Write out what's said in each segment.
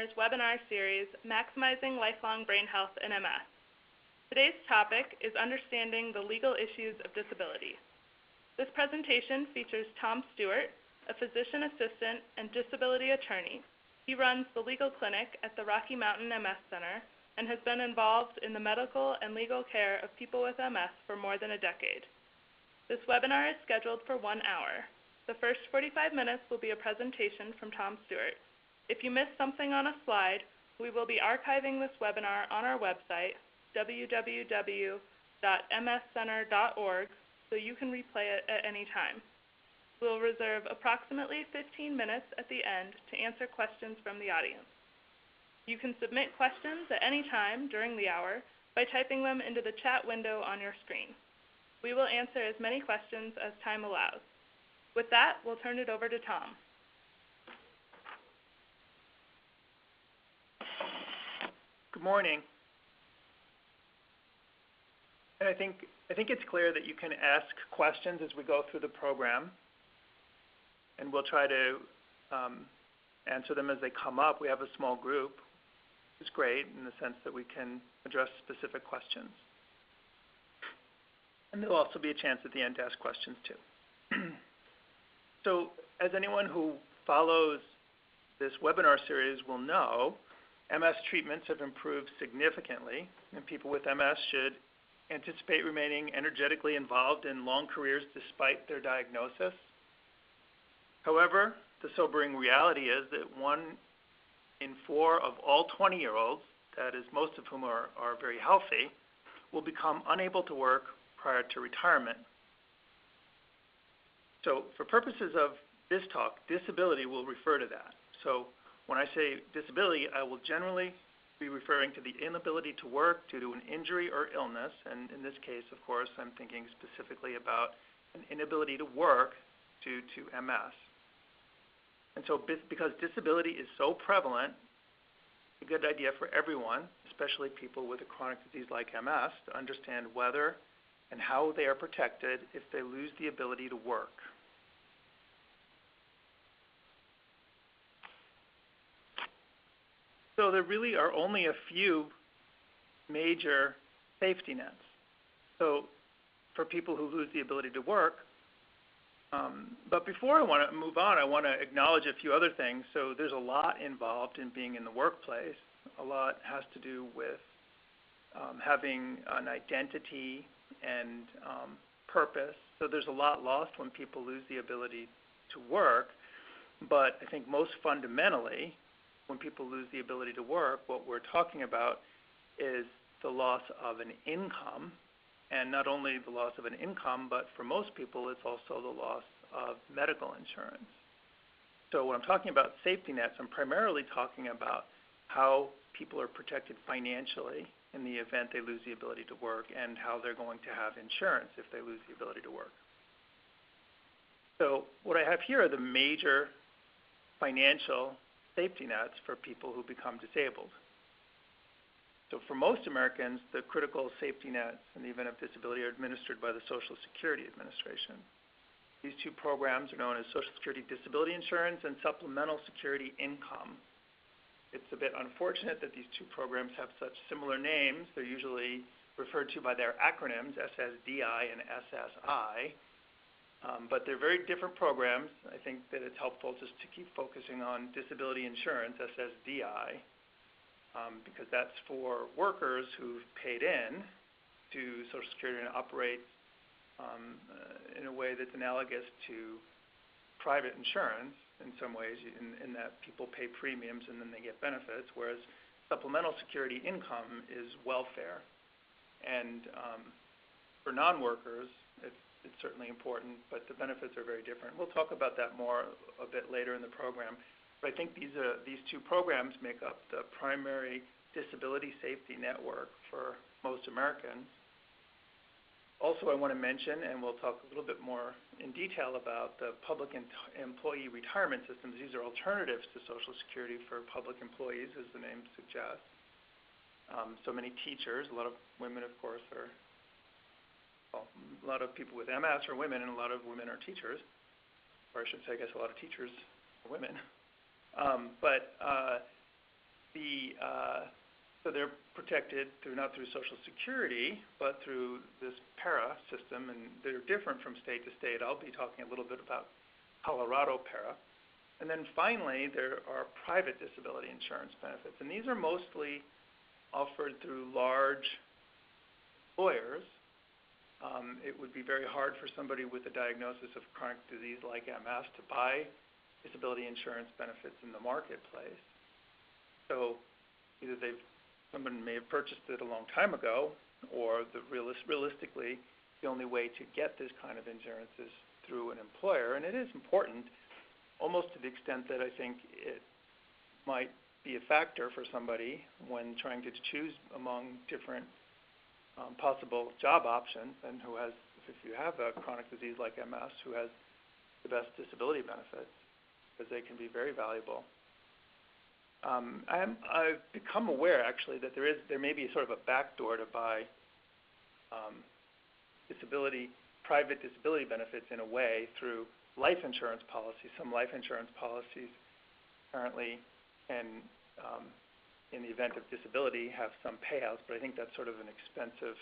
Center's webinar series, Maximizing Lifelong Brain Health in MS. Today's topic is Understanding the Legal Issues of Disability. This presentation features Tom Stewart, a physician assistant and disability attorney. He runs the legal clinic at the Rocky Mountain MS Center and has been involved in the medical and legal care of people with MS for more than a decade. This webinar is scheduled for 1 hour. The first 45 minutes will be a presentation from Tom Stewart. If you missed something on a slide, we will be archiving this webinar on our website, www.mscenter.org, so you can replay it at any time. We'll reserve approximately 15 minutes at the end to answer questions from the audience. You can submit questions at any time during the hour by typing them into the chat window on your screen. We will answer as many questions as time allows. With that, we'll turn it over to Tom. Good morning. And I think it's clear that you can ask questions as we go through the program, and we'll try to answer them as they come up. We have a small group, which is great in the sense that we can address specific questions. And there'll also be a chance at the end to ask questions too. So as anyone who follows this webinar series will know, MS treatments have improved significantly, and people with MS should anticipate remaining energetically involved in long careers despite their diagnosis. However, the sobering reality is that 1 in 4 of all 20-year-olds, that is most of whom are very healthy, will become unable to work prior to retirement. So for purposes of this talk, disability will refer to that. So when I say disability, I will generally be referring to the inability to work due to an injury or illness, and in this case, of course, I'm thinking specifically about an inability to work due to MS. And so because disability is so prevalent, it's a good idea for everyone, especially people with a chronic disease like MS, to understand whether and how they are protected if they lose the ability to work. So there really are only a few major safety nets. So for people who lose the ability to work, but before I want to move on, I want to acknowledge a few other things. So there's a lot involved in being in the workplace. A lot has to do with having an identity and purpose. So there's a lot lost when people lose the ability to work. But I think most fundamentally, when people lose the ability to work, what we're talking about is the loss of an income. And not only the loss of an income, but for most people, it's also the loss of medical insurance. So when I'm talking about safety nets, I'm primarily talking about how people are protected financially in the event they lose the ability to work, and how they're going to have insurance if they lose the ability to work. So what I have here are the major financial safety nets for people who become disabled. So for most Americans, the critical safety nets in the event of disability are administered by the Social Security Administration. These two programs are known as Social Security Disability Insurance and Supplemental Security Income. It's a bit unfortunate that these two programs have such similar names. They're usually referred to by their acronyms, SSDI and SSI, but they're very different programs. I think that it's helpful just to keep focusing on disability insurance, SSDI, because that's for workers who've paid in to Social Security and operate in a way that's analogous to private insurance in some ways, in that people pay premiums and then they get benefits, whereas supplemental security income is welfare. And for non-workers, it's certainly important, but the benefits are very different. We'll talk about that more a bit later in the program. But I think these two programs make up the primary disability safety network for most Americans. Also, I want to mention, and we'll talk a little bit more in detail about the public employee retirement systems. These are alternatives to Social Security for public employees, as the name suggests. So many teachers, a lot of women, of course, are, well, a lot of people with MS are women, and a lot of women are teachers. Or I should say, I guess a lot of teachers are women. But So they're protected not through Social Security, but through this para system, and they're different from state to state. I'll be talking a little bit about Colorado para. And then finally, there are private disability insurance benefits, and these are mostly offered through large employers. It would be very hard for somebody with a diagnosis of chronic disease like MS to buy disability insurance benefits in the marketplace. So either someone may have purchased it a long time ago, or realistically, the only way to get this kind of insurance is through an employer. And it is important, almost to the extent that I think it might be a factor for somebody when trying to choose among different possible job options, and if you have a chronic disease like MS, who has the best disability benefits, because they can be very valuable. I've become aware, actually, that there may be sort of a backdoor to buy private disability benefits in a way through life insurance policies. Some life insurance policies currently can, in the event of disability, have some payouts, but I think that's sort of an expensive,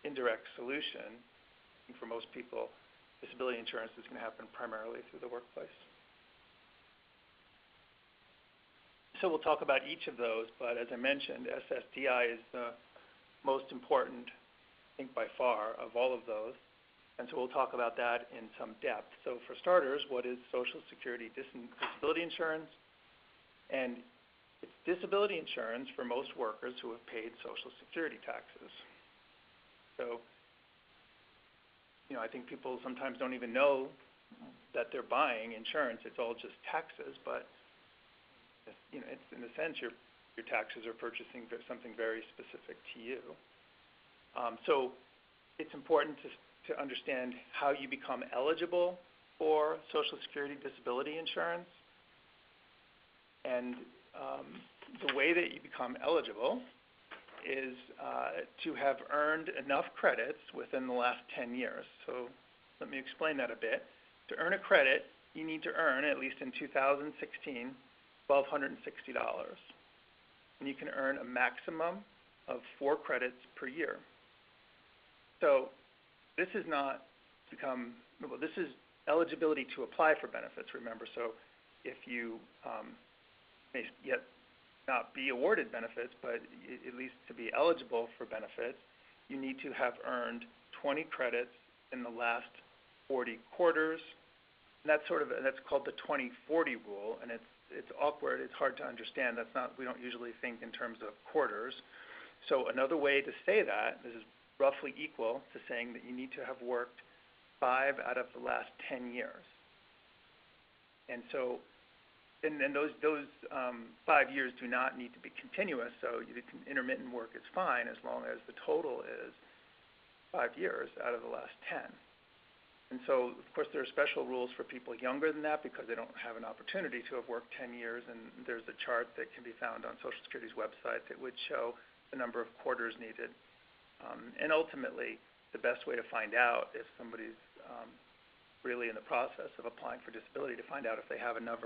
indirect solution. I think for most people, disability insurance is going to happen primarily through the workplace. So we'll talk about each of those, but as I mentioned, SSDI is the most important, I think by far, of all of those. And so we'll talk about that in some depth. So for starters, what is Social Security disability insurance? And it's disability insurance for most workers who have paid Social Security taxes. So, I think people sometimes don't even know that they're buying insurance. It's all just taxes, but it's in a sense your taxes are purchasing something very specific to you. So it's important to understand how you become eligible for Social Security disability insurance. And the way that you become eligible is to have earned enough credits within the last 10 years. So let me explain that a bit. To earn a credit, you need to earn, at least in 2016, $1,260. And you can earn a maximum of 4 credits per year. So this is this is eligibility to apply for benefits, remember. So if you may yet not be awarded benefits, but at least to be eligible for benefits, you need to have earned 20 credits in the last 40 quarters. And that's called the 20-40 rule, and it's awkward. It's hard to understand. We don't usually think in terms of quarters. So another way to say that, this is roughly equal to saying that you need to have worked 5 out of the last 10 years. And so, and those 5 years do not need to be continuous. So intermittent work is fine as long as the total is 5 years out of the last 10. And so, of course, there are special rules for people younger than that because they don't have an opportunity to have worked 10 years. And there's a chart that can be found on Social Security's website that would show the number of quarters needed. And ultimately, the best way to find out if somebody's really in the process of applying for disability, to find out if they have enough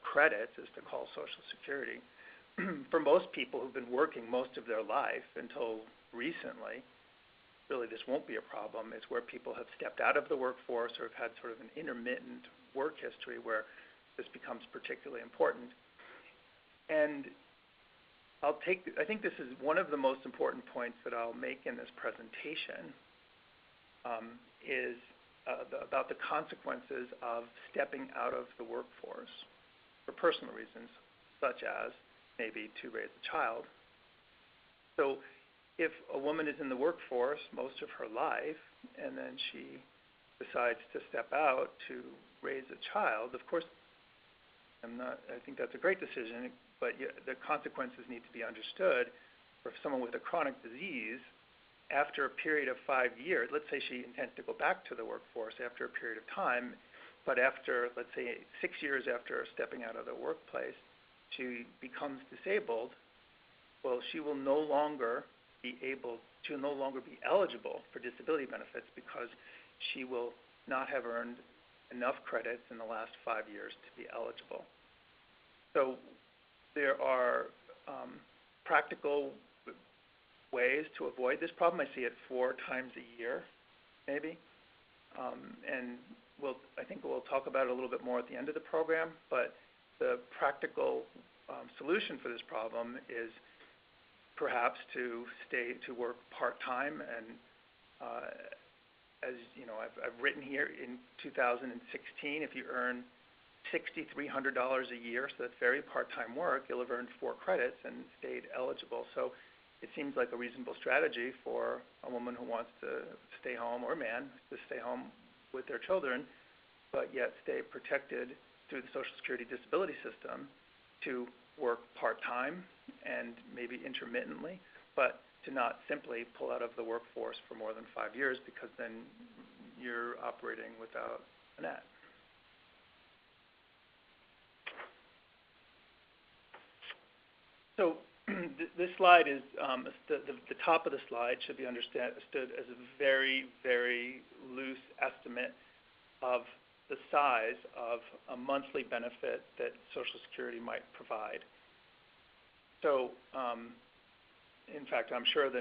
credits, is to call Social Security. For most people who've been working most of their life until recently, really this won't be a problem. It's where people have stepped out of the workforce or have had sort of an intermittent work history where this becomes particularly important. And I think this is one of the most important points that I'll make in this presentation, is about the consequences of stepping out of the workforce for personal reasons, such as maybe to raise a child. So if a woman is in the workforce most of her life and then she decides to step out to raise a child, of course, I think that's a great decision, but the consequences need to be understood. For someone with a chronic disease, after a period of 5 years, let's say she intends to go back to the workforce after a period of time, but after, let's say, 6 years after stepping out of the workplace, she becomes disabled, well, she will no longer be eligible for disability benefits because she will not have earned enough credits in the last 5 years to be eligible. So there are practical ways to avoid this problem. I see it 4 times a year, maybe. And I think we'll talk about it a little bit more at the end of the program, but the practical solution for this problem is perhaps to work part-time. And as you know, I've written here in 2016, if you earn $6,300 a year, so that's very part-time work, you'll have earned 4 credits and stayed eligible. So it seems like a reasonable strategy for a woman who wants to stay home, or a man to stay home with their children, but yet stay protected through the Social Security disability system to work part-time and maybe intermittently, but to not simply pull out of the workforce for more than 5 years, because then you're operating without a net. So this slide is, the top of the slide should be understood as a very, very loose estimate of the size of a monthly benefit that Social Security might provide. So, in fact, I'm sure the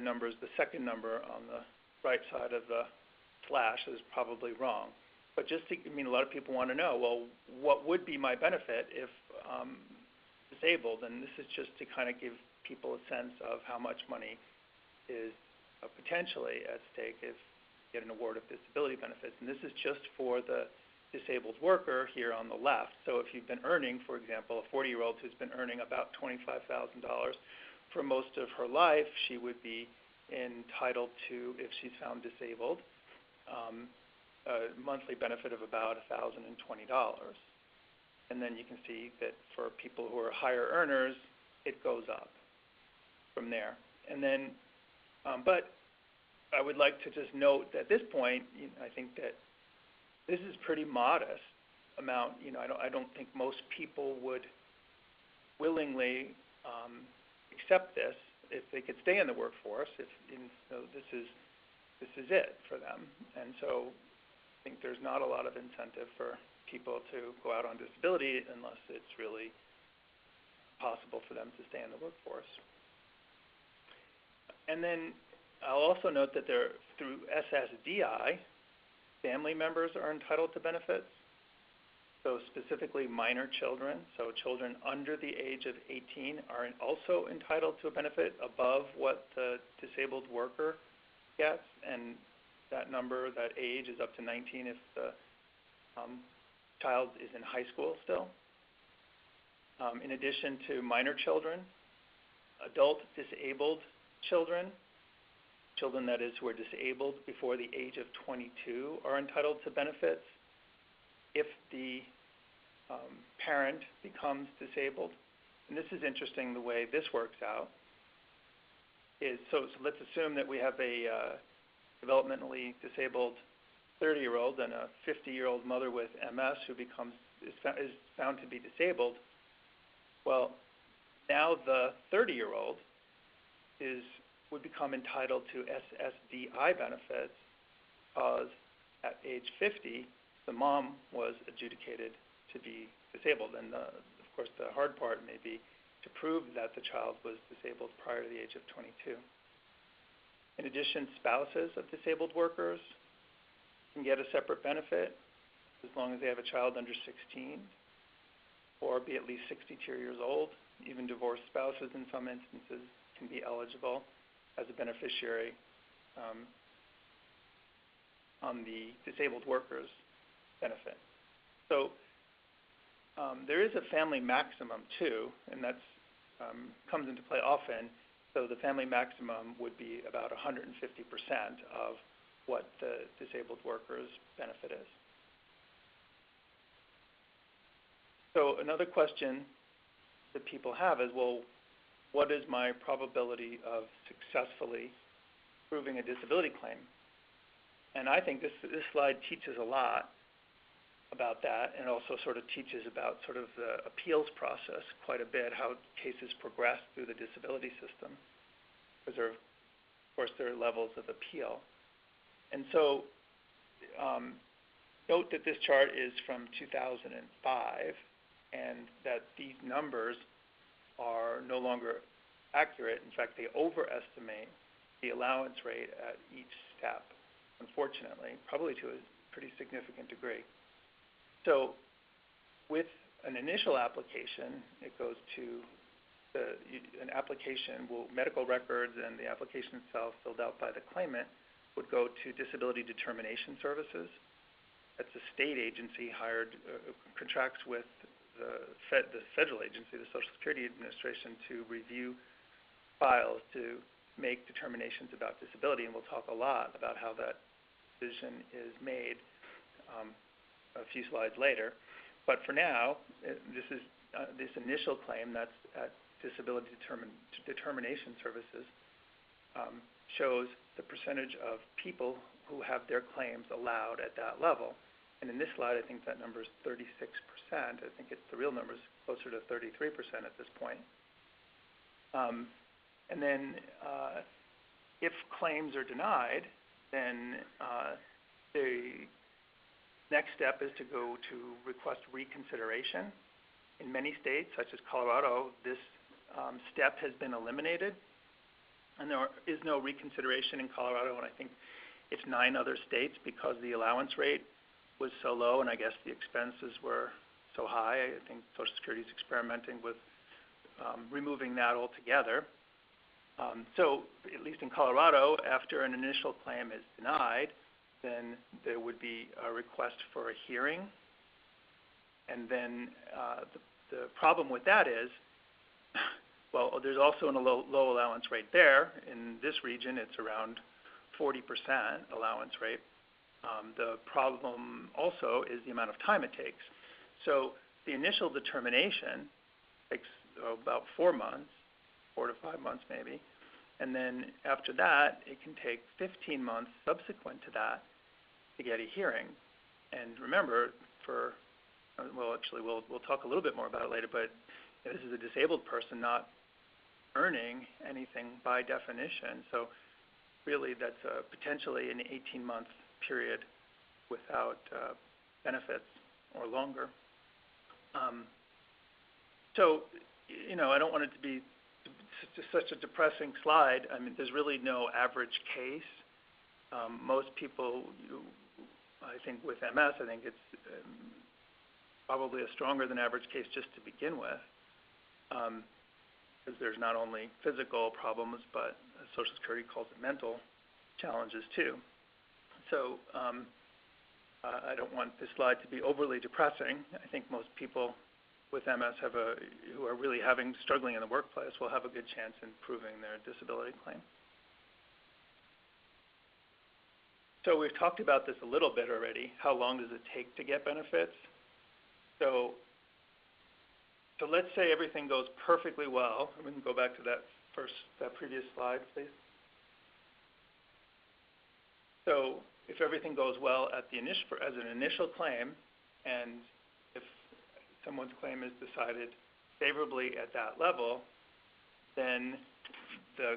second number on the right side of the slash is probably wrong. But a lot of people want to know, well, what would be my benefit if disabled? And this is just to kind of give people a sense of how much money is potentially at stake if you get an award of disability benefits. And this is just for the disabled worker here on the left. So if you've been earning, for example, a 40-year-old who's been earning about $25,000 for most of her life, she would be entitled to, if she's found disabled, a monthly benefit of about $1,020. And then you can see that for people who are higher earners, it goes up from there. And then, but I would like to just note that at this point, I think that this is pretty modest amount. I don't think most people would willingly accept this if they could stay in the workforce. So this is it for them. And so I think there's not a lot of incentive for people to go out on disability unless it's really possible for them to stay in the workforce. And then I'll also note that through SSDI, family members are entitled to benefits. So specifically minor children, so children under the age of 18 are also entitled to a benefit above what the disabled worker gets. And that number, that age, is up to 19 if the child is in high school still. In addition to minor children, adult disabled children, that is, who are disabled before the age of 22, are entitled to benefits if the parent becomes disabled. And this is interesting, the way this works out is, so let's assume that we have a developmentally disabled 30-year-old and a 50-year-old mother with MS who is found to be disabled. Well, now the 30-year-old would become entitled to SSDI benefits because at age 50, the mom was adjudicated to be disabled. And of course, the hard part may be to prove that the child was disabled prior to the age of 22. In addition, spouses of disabled workers can get a separate benefit as long as they have a child under 16 or be at least 62 years old. Even divorced spouses in some instances can be eligible as a beneficiary on the disabled workers benefit. So there is a family maximum too, and that comes into play often. So the family maximum would be about 150% of what the disabled workers benefit is. So another question that people have is, well, what is my probability of successfully proving a disability claim? And I think this slide teaches a lot about that, and also sort of teaches about sort of the appeals process quite a bit, how cases progress through the disability system, because of course there are levels of appeal. And so note that this chart is from 2005, and that these numbers are no longer accurate. In fact, they overestimate the allowance rate at each step, unfortunately, probably to a pretty significant degree. So with an initial application, it goes to an application, medical records and the application itself filled out by the claimant would go to Disability Determination Services. That's a state agency hired, contracts with the federal agency, the Social Security Administration, to review files to make determinations about disability, and we'll talk a lot about how that decision is made a few slides later. But for now, this is this initial claim that's at Disability Determination Services shows the percentage of people who have their claims allowed at that level. And in this slide, I think that number is 36%. I think the real number is closer to 33% at this point. And then if claims are denied, then the next step is to go to request reconsideration. In many states, such as Colorado, this step has been eliminated, and there is no reconsideration in Colorado, and I think it's 9 other states because the allowance rate was so low, and I guess the expenses were so high. I think Social Security is experimenting with removing that altogether. So at least in Colorado, after an initial claim is denied, then there would be a request for a hearing. And then the problem with that is, well, there's also a low allowance rate there. In this region, it's around 40% allowance rate. The problem also is the amount of time it takes. So the initial determination takes about 4 months, 4 to 5 months maybe. And then after that, it can take 15 months subsequent to that to get a hearing. And remember, well, actually, we'll talk a little bit more about it later, but this is a disabled person not earning anything by definition. So really, that's potentially an 18-month period without benefits or longer. So, I don't want it to be just such a depressing slide. I mean, there's really no average case. Most people, I think with MS, I think it's probably a stronger than average case just to begin with, because there's not only physical problems, but Social Security calls it mental challenges too. So I don't want this slide to be overly depressing. I think most people with MS who are really struggling in the workplace will have a good chance in proving their disability claim. So we've talked about this a little bit already. How long does it take to get benefits? So let's say everything goes perfectly well. We can go back to that previous slide, please. So if everything goes well as an initial claim, and if someone's claim is decided favorably at that level, then the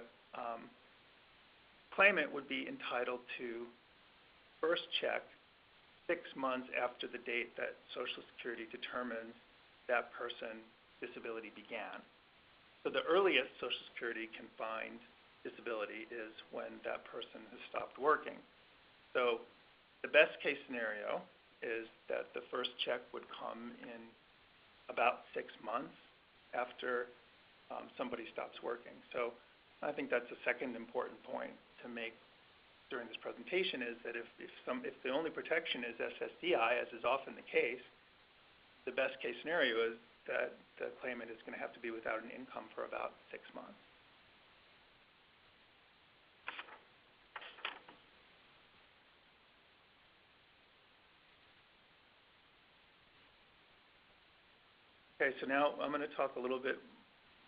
claimant would be entitled to first check 6 months after the date that Social Security determines that person's disability began. So the earliest Social Security can find disability is when that person has stopped working. So the best case scenario is that the first check would come in about 6 months after somebody stops working. So I think that's a second important point to make during this presentation, is that if the only protection is SSDI, as is often the case, the best case scenario is that the claimant is going to have to be without an income for about 6 months. Okay, so now I'm going to talk a little bit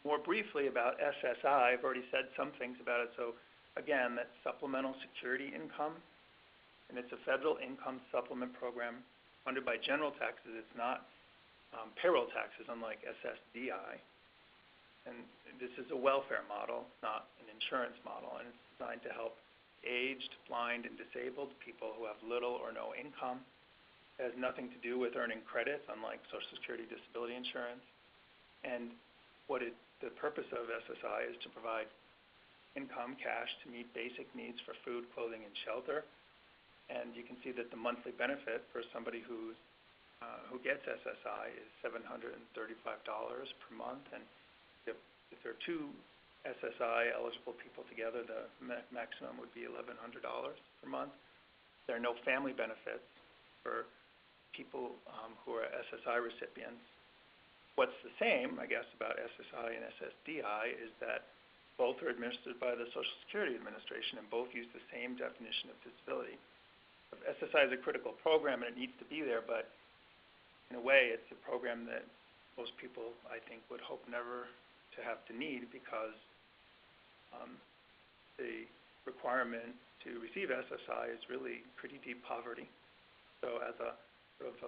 more briefly about SSI. I've already said some things about it. So again, that's supplemental security income, and it's a federal income supplement program funded by general taxes. It's not payroll taxes, unlike SSDI. And this is a welfare model, not an insurance model, and it's designed to help aged, blind, and disabled people who have little or no income. It has nothing to do with earning credits, unlike Social Security disability insurance. And what it the purpose of SSI is to provide income, cash, to meet basic needs for food, clothing, and shelter. And you can see that the monthly benefit for somebody who gets SSI is $735 per month. And if there are two SSI eligible people together, the maximum would be $1,100 per month. There are no family benefits for people who are SSI recipients. What's the same, I guess, about SSI and SSDI is that both are administered by the Social Security Administration and both use the same definition of disability. SSI is a critical program and it needs to be there, but in a way it's a program that most people, I think, would hope never to have to need, because the requirement to receive SSI is really pretty deep poverty. So as a sort of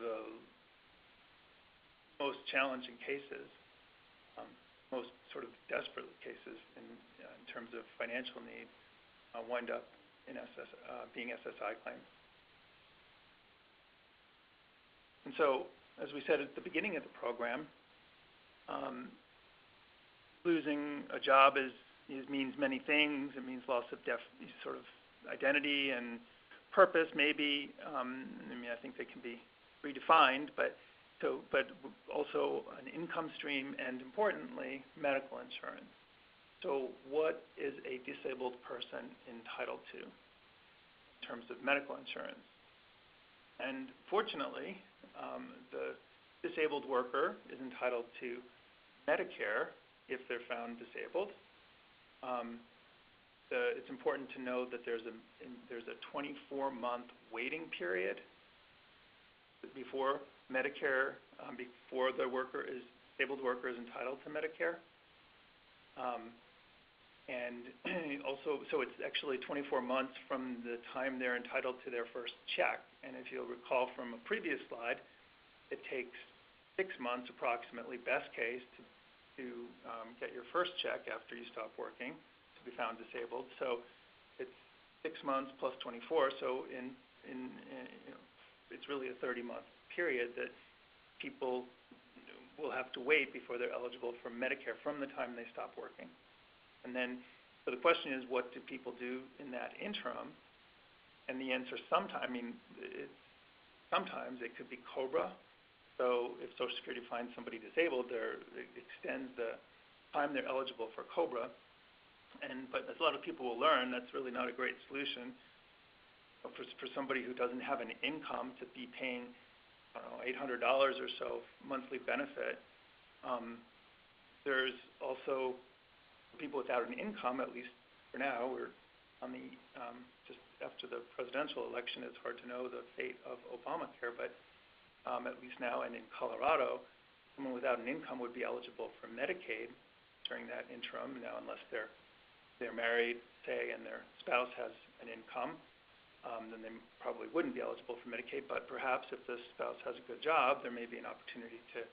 the most challenging cases, most sort of desperate cases in terms of financial need, wind up in being SSI claims. And so, as we said at the beginning of the program, losing a job means many things. It means loss of sort of identity and purpose, maybe. I mean, I think they can be redefined, but also an income stream, and importantly, medical insurance. So what is a disabled person entitled to in terms of medical insurance? And fortunately, the disabled worker is entitled to Medicare if they're found disabled. It's important to know that there's a 24-month waiting period before Medicare, before the disabled worker is entitled to Medicare. And also, so it's actually 24 months from the time they're entitled to their first check. And if you'll recall from a previous slide, it takes 6 months approximately, best case, to get your first check after you stop working to be found disabled. So it's 6 months plus 24. So it's really a 30-month period that people will have to wait before they're eligible for Medicare from the time they stop working. And then, so the question is, what do people do in that interim? And the answer sometimes it could be COBRA. So if Social Security finds somebody disabled, it extends the time they're eligible for COBRA. But as a lot of people will learn, that's really not a great solution for somebody who doesn't have an income to be paying, I don't know, $800 or so monthly benefit. There's also people without an income, at least for now. We're on the just after the presidential election, it's hard to know the fate of Obamacare, but at least now, and in Colorado, someone without an income would be eligible for Medicaid during that interim. Now, unless they're married, say, and their spouse has an income, then they probably wouldn't be eligible for Medicaid. But perhaps if the spouse has a good job, there may be an opportunity to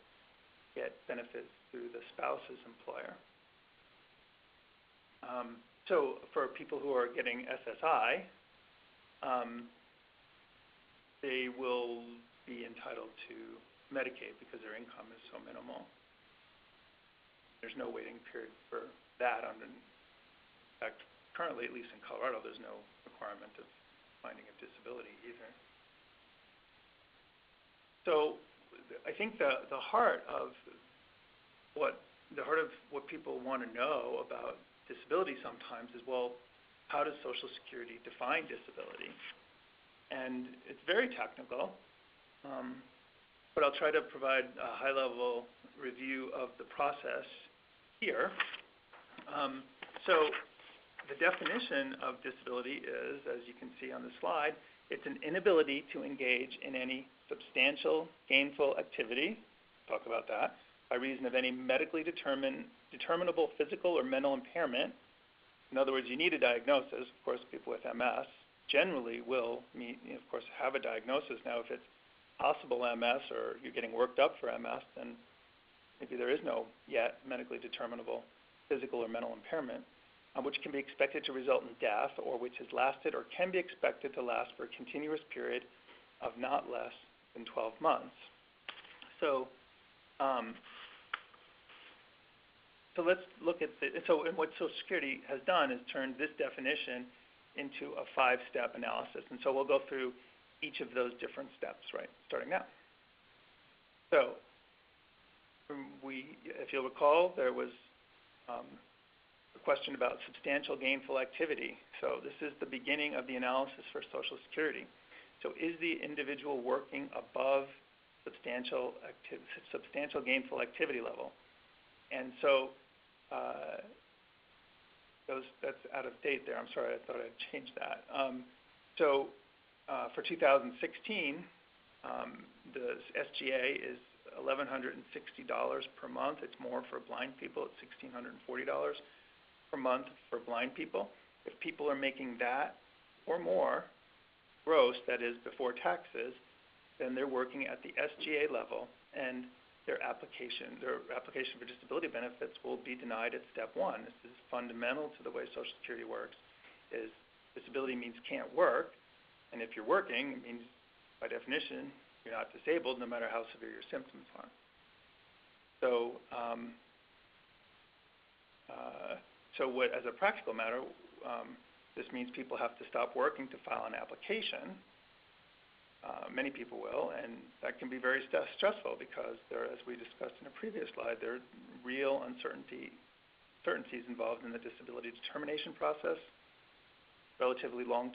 get benefits through the spouse's employer. So for people who are getting SSI, they will be entitled to Medicaid because their income is so minimal. There's no waiting period for that. In fact, currently, at least in Colorado, there's no requirement of finding a disability either. So I think the heart of what people want to know about disability sometimes is, well, how does Social Security define disability? And it's very technical, but I'll try to provide a high-level review of the process here. So the definition of disability is, as you can see on the slide, it's an inability to engage in any substantial gainful activity, talk about that, by reason of any medically determinable physical or mental impairment. In other words, you need a diagnosis. Of course, people with MS generally will have a diagnosis. Now, if it's possible MS or you're getting worked up for MS, then maybe there is no yet medically determinable physical or mental impairment, which can be expected to result in death, or which has lasted or can be expected to last for a continuous period of not less than 12 months. So so let's look at and what Social Security has done is turned this definition into a 5-step analysis. And so we'll go through each of those different steps, right, starting now. So if you'll recall, there was a question about substantial gainful activity. So this is the beginning of the analysis for Social Security. So is the individual working above substantial gainful activity level? And so that's out of date there. I'm sorry, I thought I'd changed that. For 2016, the SGA is $1,160 per month. It's more for blind people. It's $1,640 per month for blind people. If people are making that or more gross, that is before taxes, then they're working at the SGA level, and their application for disability benefits will be denied at step 1. This is fundamental to the way Social Security works. Is disability means can't work, and if you're working, it means by definition you're not disabled, no matter how severe your symptoms are. So, what, as a practical matter, this means people have to stop working to file an application. Many people will, and that can be very stressful because there, as we discussed in a previous slide, there are real uncertainties involved in the disability determination process. Relatively long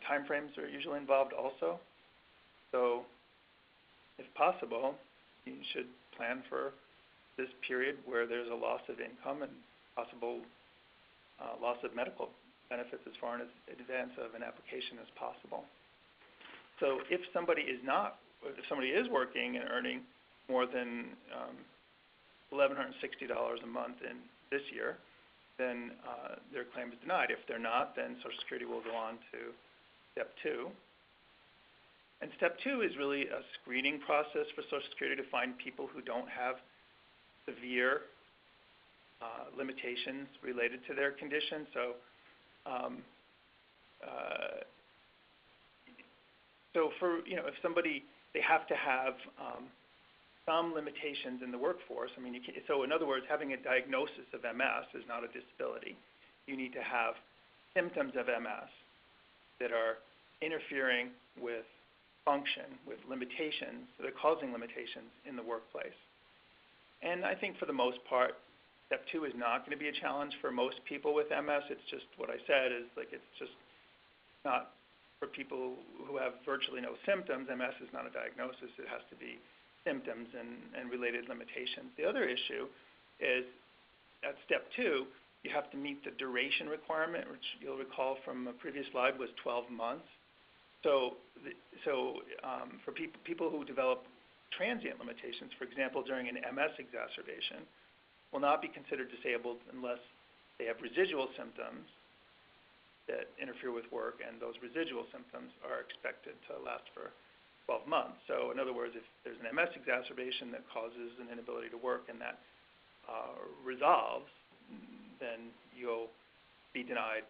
time frames are usually involved also. So, if possible, you should plan for this period where there's a loss of income and possible loss of medical benefits as far in advance of an application as possible. So if somebody is working and earning more than $1,160 a month in this year, then their claim is denied. If they're not, then Social Security will go on to step 2. And step 2 is really a screening process for Social Security to find people who don't have severe limitations related to their condition. So if somebody, they have to have some limitations in the workforce. I mean, so in other words, having a diagnosis of MS is not a disability. You need to have symptoms of MS that are interfering with function, with limitations that are causing limitations in the workplace. And I think for the most part, step 2 is not going to be a challenge for most people with MS. It's just what I said is like it's just not for people who have virtually no symptoms. MS is not a diagnosis. It has to be symptoms and related limitations. The other issue is at step 2, you have to meet the duration requirement, which you'll recall from a previous slide was 12 months. So for people who develop transient limitations, for example, during an MS exacerbation, will not be considered disabled unless they have residual symptoms that interfere with work, and those residual symptoms are expected to last for 12 months. So in other words, if there's an MS exacerbation that causes an inability to work and that resolves, then you'll be denied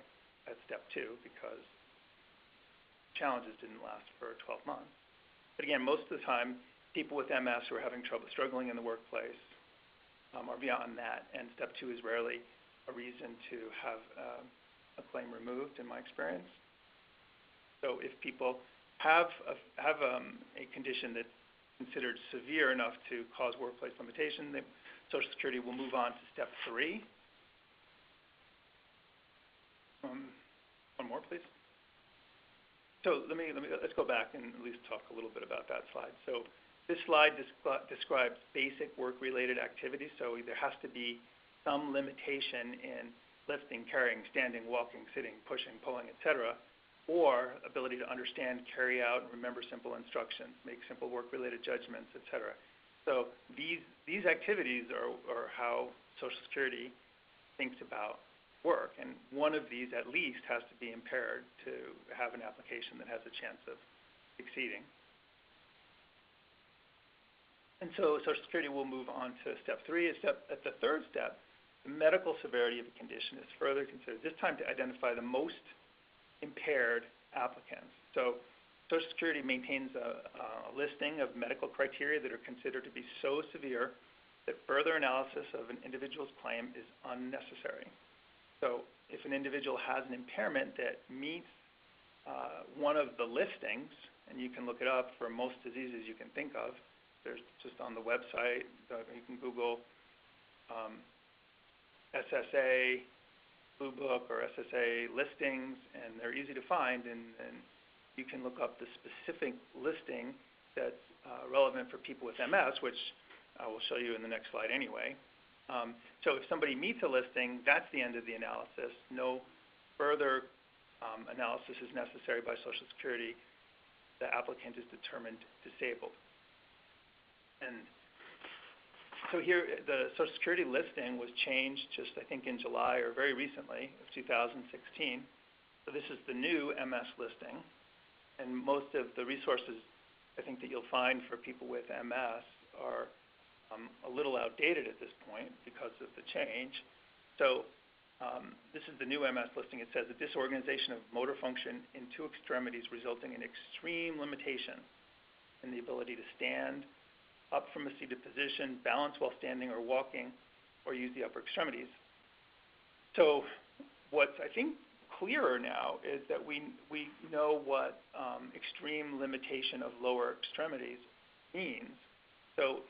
at step 2 because challenges didn't last for 12 months. But again, most of the time, people with MS who are having trouble struggling in the workplace are beyond that, and step 2 is rarely a reason to have a claim removed, in my experience. So if people have a condition that's considered severe enough to cause workplace limitation, then Social Security will move on to step 3. One more, please. So let's go back and at least talk a little bit about that slide. So this slide describes basic work-related activities. So there has to be some limitation in lifting, carrying, standing, walking, sitting, pushing, pulling, etc., or ability to understand, carry out, and remember simple instructions, make simple work-related judgments, etc. So these activities are how Social Security thinks about work, and one of these at least has to be impaired to have an application that has a chance of succeeding. And so Social Security will move on to step 3. At the third step, the medical severity of a condition is further considered, this time to identify the most impaired applicants. So Social Security maintains a listing of medical criteria that are considered to be so severe that further analysis of an individual's claim is unnecessary. So if an individual has an impairment that meets one of the listings, and you can look it up for most diseases you can think of, there's just on the website, you can Google SSA Blue Book or SSA listings, and they're easy to find, and you can look up the specific listing that's relevant for people with MS, which I will show you in the next slide anyway. So if somebody meets a listing, that's the end of the analysis. No further analysis is necessary by Social Security. The applicant is determined disabled. And so here, the Social Security listing was changed just, I think, in July or very recently of 2016. So this is the new MS listing. And most of the resources, I think, that you'll find for people with MS are a little outdated at this point because of the change. So this is the new MS listing. It says a disorganization of motor function in two extremities resulting in extreme limitation in the ability to stand up from a seated position, balance while standing or walking, or use the upper extremities. So what's, I think, clearer now is that we know what extreme limitation of lower extremities means. So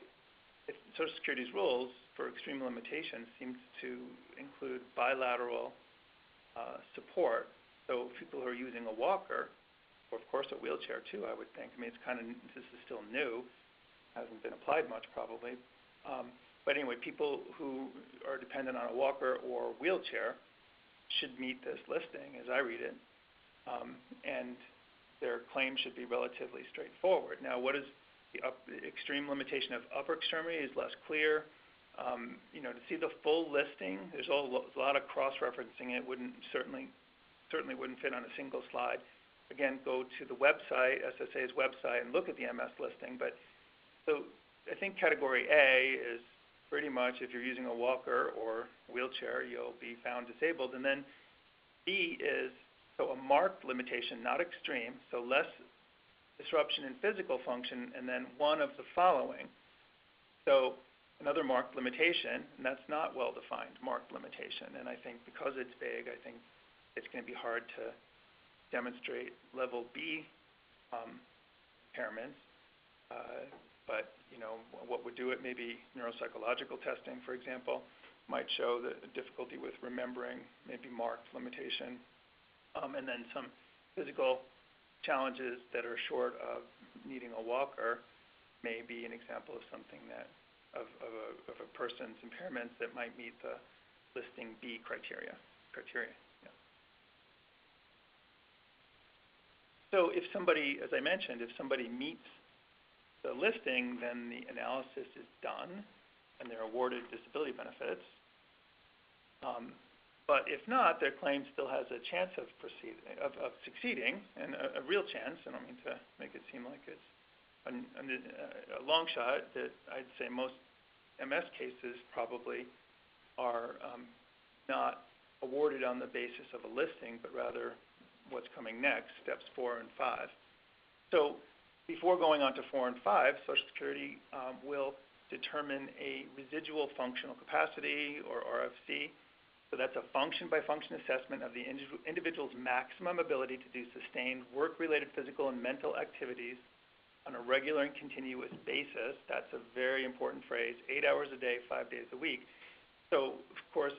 if Social Security's rules for extreme limitation seems to include bilateral support. So people who are using a walker, or of course a wheelchair too, I would think. I mean, it's kind of, this is still new, hasn't been applied much probably. But anyway, people who are dependent on a walker or wheelchair should meet this listing as I read it. And their claim should be relatively straightforward. Now, what is the extreme limitation of upper extremity is less clear. You know, to see the full listing, there's a lot of cross-referencing. It wouldn't certainly wouldn't fit on a single slide. Again, go to the website, SSA's website, and look at the MS listing. But so I think category A is pretty much if you're using a walker or wheelchair, you'll be found disabled. And then B is so a marked limitation, not extreme, so less disruption in physical function, and then one of the following. So another marked limitation, and that's not well-defined marked limitation. And I think because it's vague, I think it's going to be hard to demonstrate level B impairments. But you know, what would do it? Maybe neuropsychological testing, for example, might show the difficulty with remembering, maybe marked limitation, and then some physical challenges that are short of needing a walker may be an example of something that of a person's impairments that might meet the listing B criteria. Yeah. So if somebody, as I mentioned, if somebody meets the listing, then the analysis is done and they're awarded disability benefits. But if not, their claim still has a chance of succeeding, and a real chance. I don't mean to make it seem like it's a long shot. That I'd say most MS cases probably are not awarded on the basis of a listing, but rather what's coming next, steps 4 and 5. So before going on to 4 and 5, Social Security will determine a residual functional capacity, or RFC. So that's a function-by-function assessment of the individual's maximum ability to do sustained work-related physical and mental activities on a regular and continuous basis. That's a very important phrase, 8 hours a day, 5 days a week. So, of course,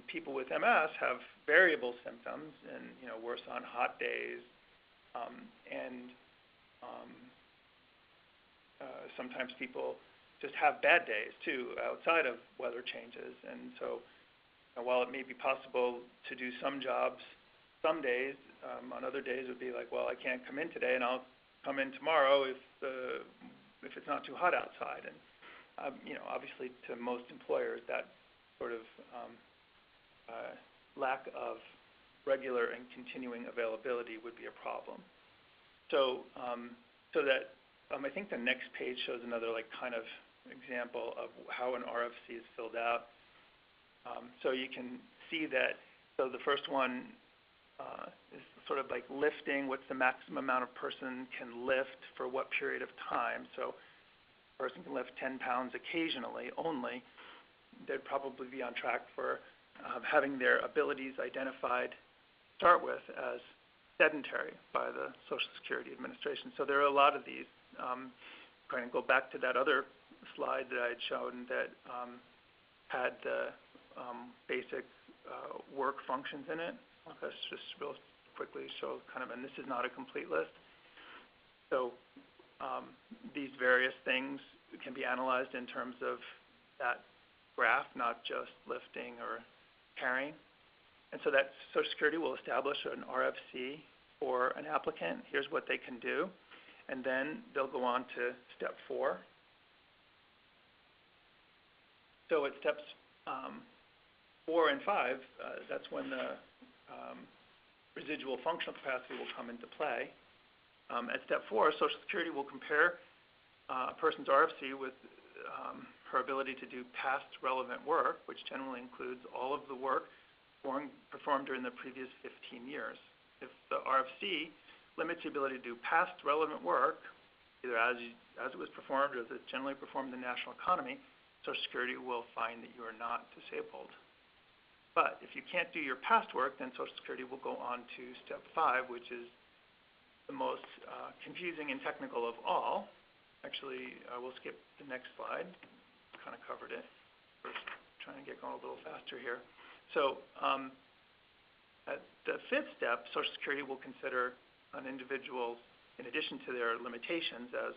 people with MS have variable symptoms and, you know, worse on hot days, and sometimes people just have bad days too outside of weather changes. And so while it may be possible to do some jobs some days, on other days it would be like, well, I can't come in today and I'll come in tomorrow if it's not too hot outside. And you know, obviously to most employers that sort of lack of regular and continuing availability would be a problem. So I think the next page shows another like kind of example of how an RFC is filled out. So you can see that, so the first one is sort of like lifting, what's the maximum amount a person can lift for what period of time. So a person can lift 10 pounds occasionally only, they'd probably be on track for having their abilities identified to start with as sedentary by the Social Security Administration. So there are a lot of these. Trying to go back to that other slide that I had shown that had the basic work functions in it. Let's just real quickly show kind of, and this is not a complete list. So these various things can be analyzed in terms of that graph, not just lifting or carrying. And so that Social Security will establish an RFC for an applicant. Here's what they can do. And then they'll go on to step 4. So at steps 4 and 5, that's when the residual functional capacity will come into play. At step 4, Social Security will compare a person's RFC with her ability to do past relevant work, which generally includes all of the work performed during the previous 15 years. If the RFC limits the ability to do past relevant work, either as it was performed or as it's generally performed in the national economy, Social Security will find that you are not disabled. But if you can't do your past work, then Social Security will go on to step 5, which is the most confusing and technical of all. Actually, we'll skip the next slide. Kind of covered it. First, trying to get going a little faster here. So at the 5th step, Social Security will consider an individual, in addition to their limitations as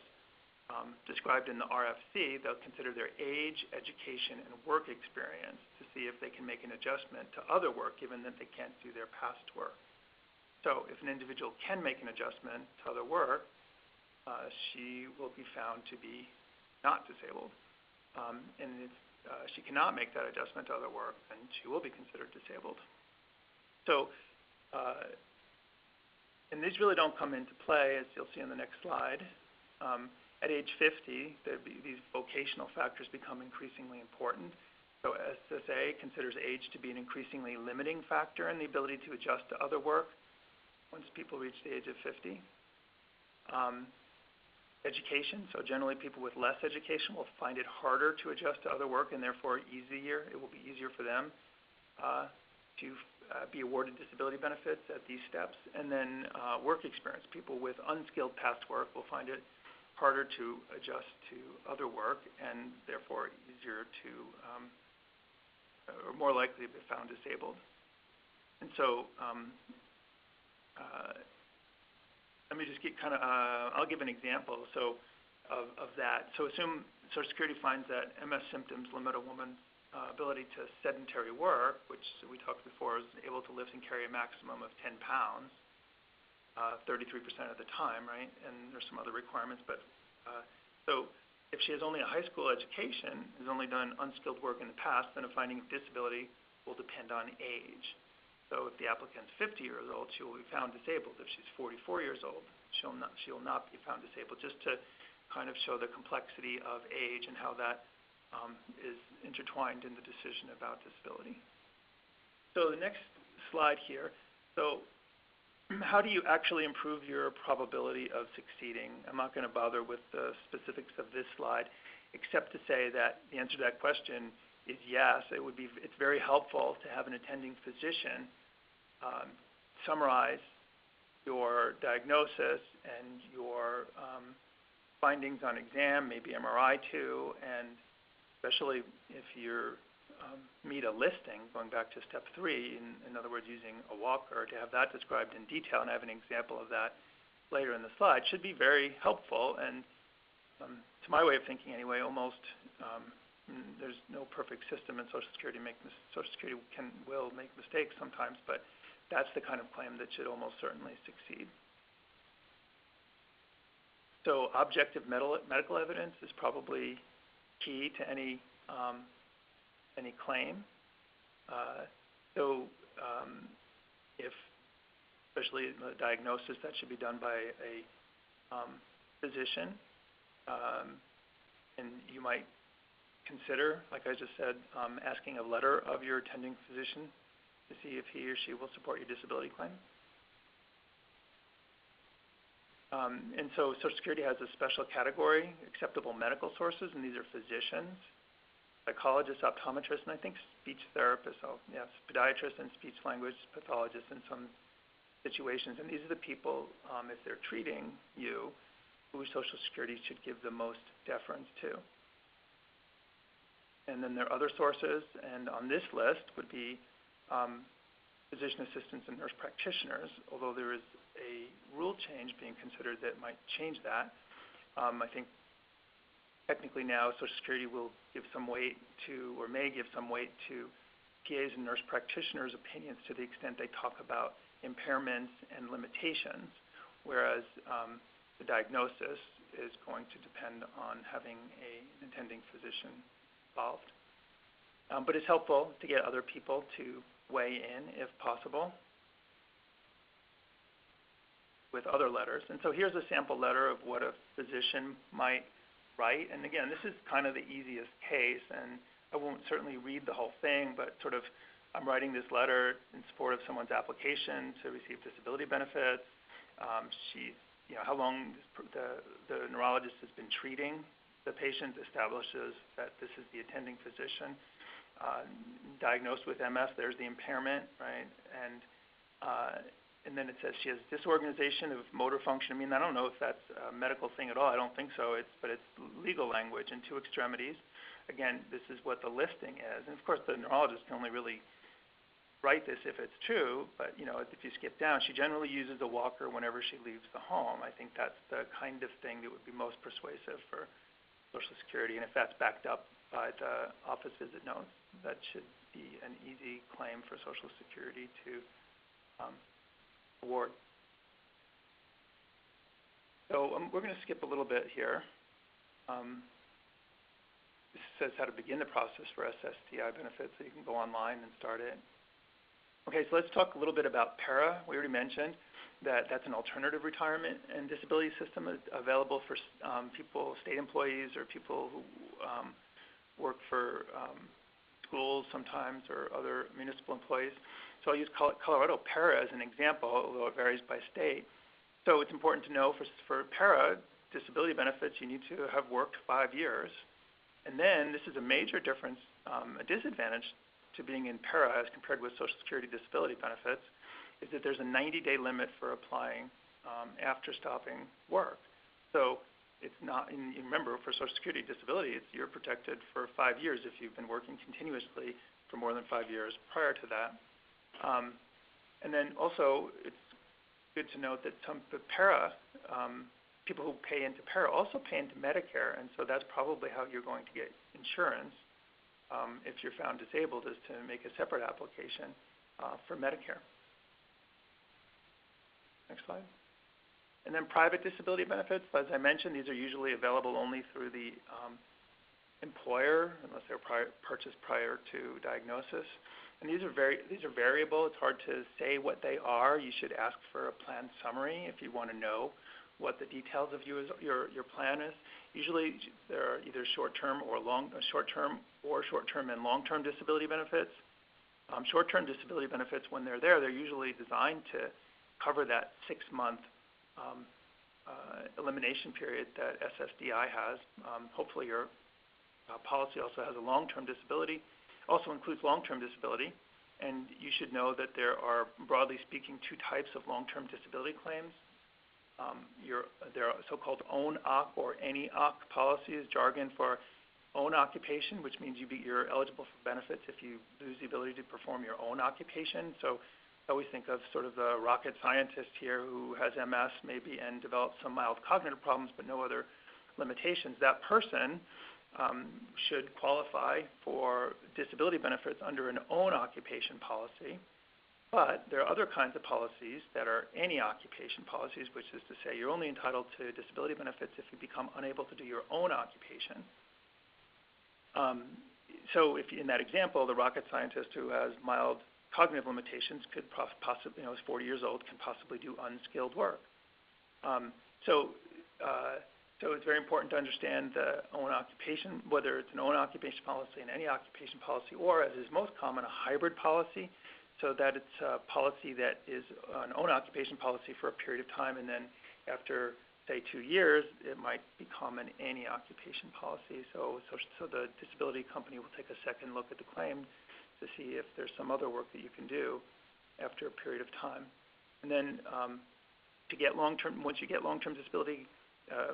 described in the RFC, they'll consider their age, education, and work experience to see if they can make an adjustment to other work given that they can't do their past work. So if an individual can make an adjustment to other work, she will be found to be not disabled. And if she cannot make that adjustment to other work, then she will be considered disabled. So and these really don't come into play, as you'll see on the next slide. At age 50, these vocational factors become increasingly important. So SSA considers age to be an increasingly limiting factor in the ability to adjust to other work once people reach the age of 50. Education, so generally people with less education will find it harder to adjust to other work and therefore easier. It will be easier for them to be awarded disability benefits at these steps. And then work experience. People with unskilled past work will find it harder to adjust to other work and therefore easier to, or more likely to be found disabled. And so let me just get kind of, I'll give an example of that. So assume Social Security finds that MS symptoms limit a woman's ability to sedentary work, which we talked before is able to lift and carry a maximum of 10 pounds, 33% of the time, right? And there's some other requirements, but so if she has only a high school education, has only done unskilled work in the past, then a finding of disability will depend on age. So if the applicant's 50 years old, she will be found disabled. If she's 44 years old, she will not be found disabled, just to kind of show the complexity of age and how that is intertwined in the decision about disability. So the next slide here. So how do you actually improve your probability of succeeding? I'm not going to bother with the specifics of this slide, except to say that the answer to that question is yes. It's very helpful to have an attending physician summarize your diagnosis and your findings on exam, maybe MRI too, and especially if you meet a listing, going back to step 3, in other words, using a walker, to have that described in detail, and I have an example of that later in the slide, should be very helpful. And to my way of thinking anyway, almost there's no perfect system in Social Security. Social Security will make mistakes sometimes, but that's the kind of claim that should almost certainly succeed. So objective medical evidence is probably key to any claim. If, especially the diagnosis, that should be done by a physician, and you might consider, like I just said, asking a letter of your attending physician to see if he or she will support your disability claim. And so Social Security has a special category, acceptable medical sources, and these are physicians, psychologists, optometrists, and I think speech therapists, podiatrists and speech language pathologists in some situations. And these are the people, if they're treating you, who Social Security should give the most deference to. And then there are other sources, and on this list would be physician assistants and nurse practitioners, although there is a rule change being considered that might change that. I think technically now Social Security will give some weight to, or may give some weight to, PAs and nurse practitioners' opinions to the extent they talk about impairments and limitations, whereas the diagnosis is going to depend on having an attending physician involved. But it's helpful to get other people to weigh in, if possible, with other letters. And so here's a sample letter of what a physician might write. And again, this is kind of the easiest case, and I won't certainly read the whole thing, but sort of I'm writing this letter in support of someone's application to receive disability benefits. How long the neurologist has been treating the patient establishes that this is the attending physician. Diagnosed with MS, there's the impairment, right? And then it says she has disorganization of motor function. I mean, I don't know if that's a medical thing at all. I don't think so. But it's legal language and 2 extremities. Again, this is what the listing is. And of course, the neurologist can only really write this if it's true. But if you skip down, she generally uses a walker whenever she leaves the home. I think that's the kind of thing that would be most persuasive for Social Security. And if that's backed up by the office visit notes, that should be an easy claim for Social Security to award. So we're going to skip a little bit here. This says how to begin the process for SSDI benefits, so you can go online and start it. Okay, so let's talk a little bit about PARA. We already mentioned that that's an alternative retirement and disability system available for people, state employees, or people who work for schools sometimes, or other municipal employees. So I'll use Colorado PARA as an example, although it varies by state. So it's important to know for PARA disability benefits, you need to have worked 5 years. And then this is a major difference, a disadvantage to being in PARA as compared with Social Security disability benefits, is that there's a 90-day limit for applying after stopping work. So it's not, and you remember, for Social Security disability, you're protected for 5 years if you've been working continuously for more than 5 years prior to that. And then also, it's good to note that the PARA, people who pay into PARA also pay into Medicare, and so that's probably how you're going to get insurance if you're found disabled, is to make a separate application for Medicare. Next slide. And then private disability benefits, as I mentioned, these are usually available only through the employer, unless they're purchased prior to diagnosis. And these are variable. It's hard to say what they are. You should ask for a plan summary if you want to know what the details of your plan is. Usually, there are either short-term and long-term disability benefits. Short-term disability benefits, when they're there, they're usually designed to cover that 6-month elimination period that SSDI has. Hopefully your policy also has a long-term disability, also includes long-term disability, and you should know that there are, broadly speaking, 2 types of long-term disability claims. There are so-called own-OC or any-OC policies, jargon for own occupation, which means you're eligible for benefits if you lose the ability to perform your own occupation. So I always think of sort of the rocket scientist here who has MS maybe and develops some mild cognitive problems but no other limitations. That person should qualify for disability benefits under an own occupation policy. But there are other kinds of policies that are any occupation policies, which is to say you're only entitled to disability benefits if you become unable to do your own occupation. So if in that example, the rocket scientist who has mild cognitive limitations could possibly, is 40 years old, can possibly do unskilled work. So it's very important to understand the own occupation, whether it's an own occupation policy, an any occupation policy, or, as is most common, a hybrid policy, so that it's a policy that is an own occupation policy for a period of time, and then after, say, 2 years, it might become an anti-occupation policy. So the disability company will take a second look at the claim to see if there's some other work that you can do after a period of time. And then once you get long-term disability,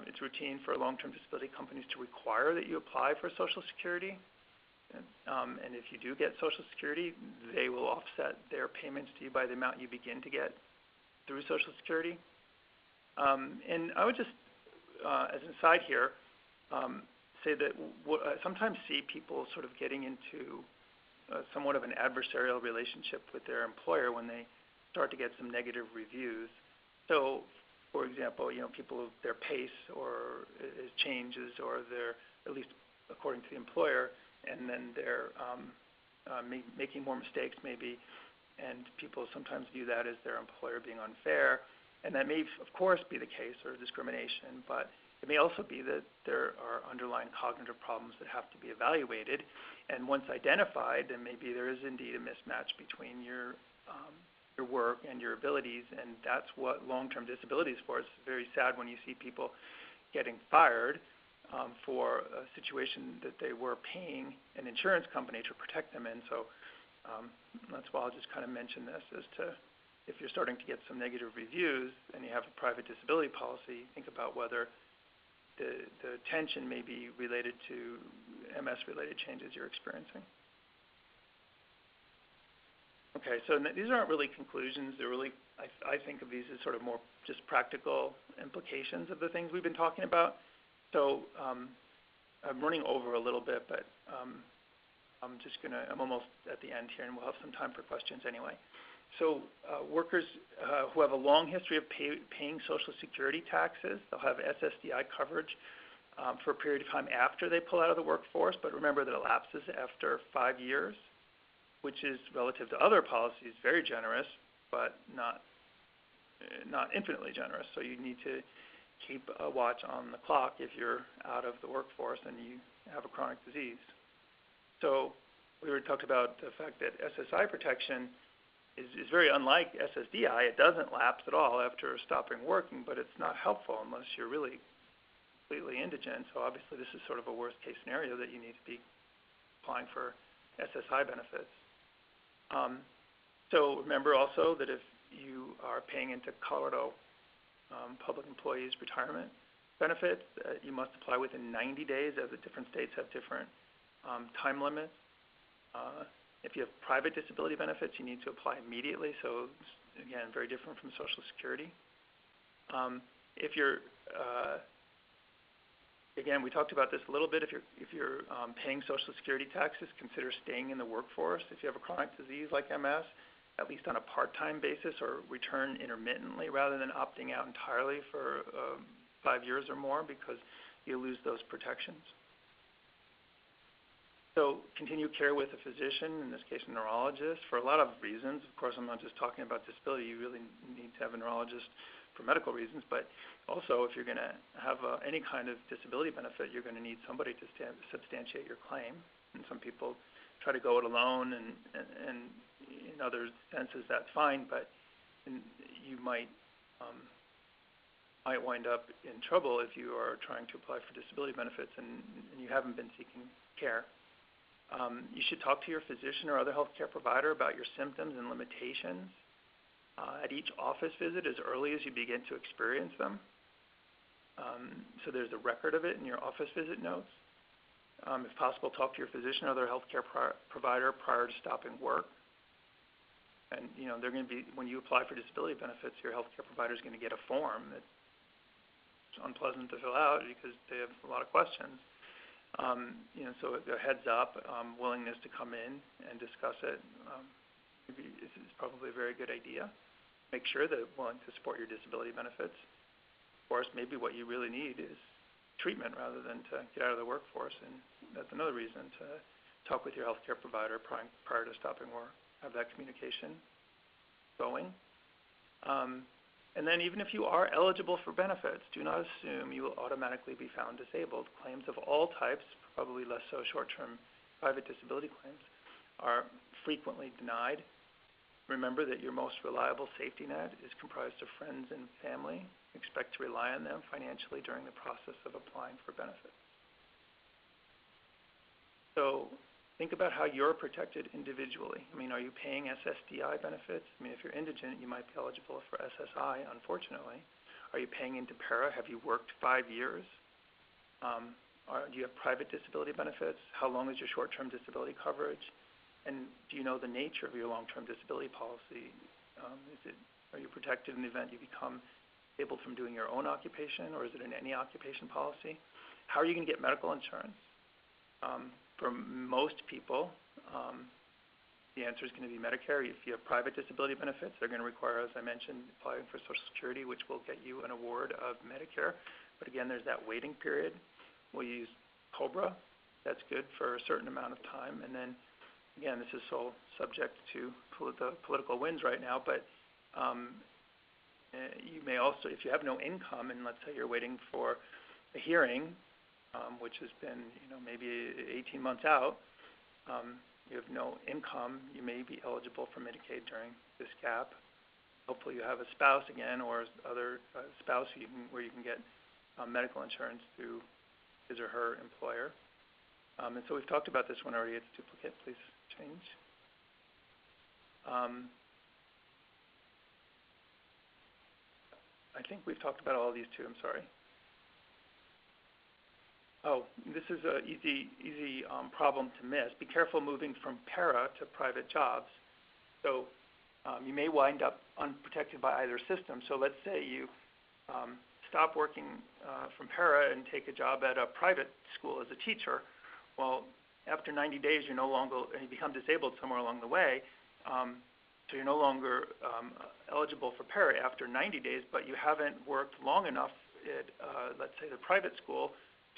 it's routine for long-term disability companies to require that you apply for Social Security. And if you do get Social Security, they will offset their payments to you by the amount you begin to get through Social Security. And I would just, as an aside here, say that I sometimes see people sort of getting into somewhat of an adversarial relationship with their employer when they start to get some negative reviews. So, for example, people, their pace or it changes, or they're, at least according to the employer, and then they're making more mistakes maybe, and people sometimes view that as their employer being unfair. And that may, of course, be the case, or discrimination, but it may also be that there are underlying cognitive problems that have to be evaluated. And once identified, then maybe there is indeed a mismatch between your work and your abilities, and that's what long-term disability is for. It's very sad when you see people getting fired for a situation that they were paying an insurance company to protect them in. So that's why I'll just kind of mention this as to, if you're starting to get some negative reviews and you have a private disability policy, think about whether the tension may be related to MS-related changes you're experiencing. Okay, so these aren't really conclusions. They're really, I think of these as sort of more just practical implications of the things we've been talking about. So I'm running over a little bit, but I'm almost at the end here, and we'll have some time for questions anyway. So workers who have a long history of paying Social Security taxes, they'll have SSDI coverage for a period of time after they pull out of the workforce, but remember that it lapses after 5 years, which is, relative to other policies, very generous, but not infinitely generous. So you need to keep a watch on the clock if you're out of the workforce and you have a chronic disease. So we already talked about the fact that SSI protection is very unlike SSDI. It doesn't lapse at all after stopping working, but it's not helpful unless you're really completely indigent. So obviously this is sort of a worst case scenario that you need to be applying for SSI benefits. So remember also that if you are paying into Colorado Public Employees Retirement benefits, you must apply within 90 days, as the different states have different time limits. If you have private disability benefits, you need to apply immediately. So again, very different from Social Security. If you're again, we talked about this a little bit. If you're paying Social Security taxes, consider staying in the workforce. If you have a chronic disease like MS, at least on a part-time basis, or return intermittently rather than opting out entirely for 5 years or more, because you lose those protections. So continue care with a physician, in this case a neurologist, for a lot of reasons. Of course, I'm not just talking about disability. You really need to have a neurologist for medical reasons, but also if you're going to have any kind of disability benefit, you're going to need somebody to substantiate your claim. And some people try to go it alone, and in other senses that's fine, but you might wind up in trouble if you are trying to apply for disability benefits and you haven't been seeking care. You should talk to your physician or other healthcare provider about your symptoms and limitations at each office visit as early as you begin to experience them. So there's a record of it in your office visit notes. If possible, talk to your physician or other healthcare provider prior to stopping work. And they're going to be, when you apply for disability benefits, your healthcare provider is going to get a form that's unpleasant to fill out because they have a lot of questions. So a heads up, willingness to come in and discuss it, maybe is probably a very good idea. Make sure that they're willing to support your disability benefits. Of course, maybe what you really need is treatment rather than to get out of the workforce, and that's another reason to talk with your healthcare provider prior to stopping work. Have that communication going. And then even if you are eligible for benefits, do not assume you will automatically be found disabled. Claims of all types, probably less so short-term private disability claims, are frequently denied. remember that your most reliable safety net is comprised of friends and family. Expect to rely on them financially during the process of applying for benefits. So think about how you're protected individually. I mean, are you paying SSDI benefits? I mean, if you're indigent, you might be eligible for SSI, unfortunately. Are you paying into para? Have you worked 5 years? Do you have private disability benefits? How long is your short-term disability coverage? And do you know the nature of your long-term disability policy? Are you protected in the event you become disabled from doing your own occupation, or is it in any occupation policy? How are you going to get medical insurance? For most people, the answer is going to be Medicare. If you have private disability benefits, they're going to require, as I mentioned, applying for Social Security, which will get you an award of Medicare. But again, there's that waiting period. We'll use COBRA. That's good for a certain amount of time. And then, again, this is so subject to the political winds right now, but you may also, if you have no income, and let's say you're waiting for a hearing, which has been, maybe 18 months out, you have no income, you may be eligible for Medicaid during this gap. Hopefully you have a spouse again, or other spouse where you can get medical insurance through his or her employer. And so we've talked about this one already. It's duplicate. Please change. I think we've talked about all of these too. I'm sorry. Oh, this is an easy problem to miss. Be careful moving from para to private jobs. So you may wind up unprotected by either system. So let's say you stop working from para and take a job at a private school as a teacher. Well, after 90 days, you become disabled somewhere along the way. So you're no longer eligible for para after 90 days, but you haven't worked long enough at, let's say, the private school